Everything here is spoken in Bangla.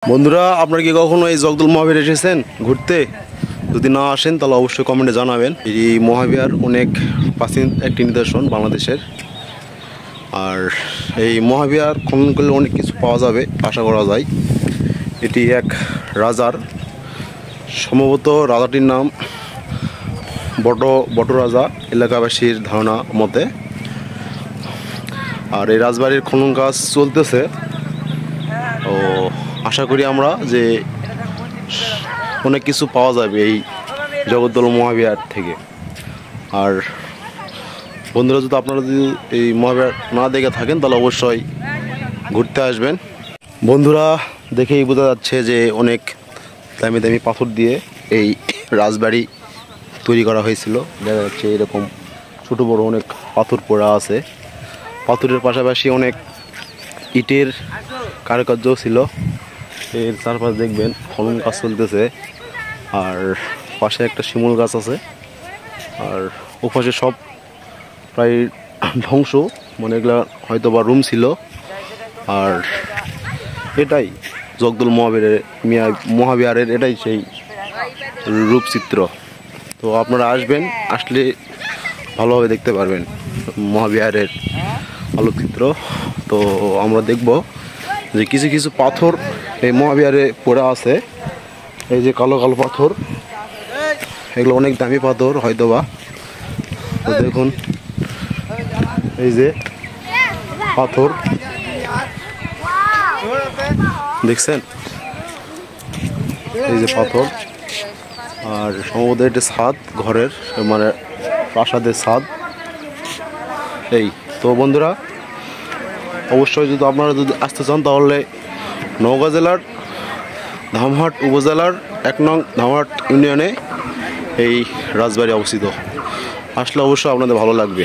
বন্ধুরা, আপনারা কি কখনো এই জগদল মহাবীর এসেছেন ঘুরতে? যদি না আসেন তাহলে অবশ্যই কমেন্টে জানাবেন। এই মহাবীর অনেক প্রাচীন একটি নিদর্শন বাংলাদেশের। আর এই মহাবীর খনন করলে অনেক কিছু পাওয়া যাবে আশা করা যায়। এটি এক রাজার, সম্ভবত রাজাটির নাম বট রাজা এলাকাবাসীর ধারণা মতে। আর এই রাজবাড়ির খনন কাজ চলতেছে। ও আশা করি আমরা যে অনেক কিছু পাওয়া যাবে এই জগদ্দল মহাবীর থেকে। আর বন্ধুরা, যদি আপনারা যদি এই মহাবীর না দেখে থাকেন তাহলে অবশ্যই ঘুরতে আসবেন। বন্ধুরা, দেখেই বোঝা যাচ্ছে যে অনেক দামি দামি পাথর দিয়ে এই রাজবাড়ি তৈরি করা হয়েছিল। দেখা যাচ্ছে এরকম ছোটো বড়ো অনেক পাথর পড়া আছে। পাথরের পাশাপাশি অনেক ইটের কারুকার্য ছিল। এর চারপাশে দেখবেন খনন কাজ চলতেছে। আর পাশে একটা শিমুল গাছ আছে। আর ওপাশে সব প্রায় ধ্বংস, মানে এগুলা হয়তো বা রুম ছিল। আর এটাই জগদল মহাবীরের এটাই সেই রূপচিত্র। তো আপনারা আসবেন, আসলে ভালোভাবে দেখতে পারবেন মহাবীরের আলোকচিত্র। তো আমরা দেখব যে কিছু কিছু পাথর এই মহাবীরে পড়ে আছে। এই যে কালো কালো পাথর, এগুলো অনেক দামি পাথর হয়তোবা। তো দেখুন, এই যে পাথর দেখছেন, এই যে পাথর। আর সম্ভবত এটা ছাদ ঘরের, মানে প্রাসাদের ছাদ। এই তো বন্ধুরা, অবশ্যই যদি আপনারা যদি আসতে চান তাহলে নওগাঁ জেলার ধামহাট উপজেলার 1 নং ধামহাট ইউনিয়নে এই রাজবাড়ি অবস্থিত। আসলে অবশ্যই আপনাদের ভালো লাগবে।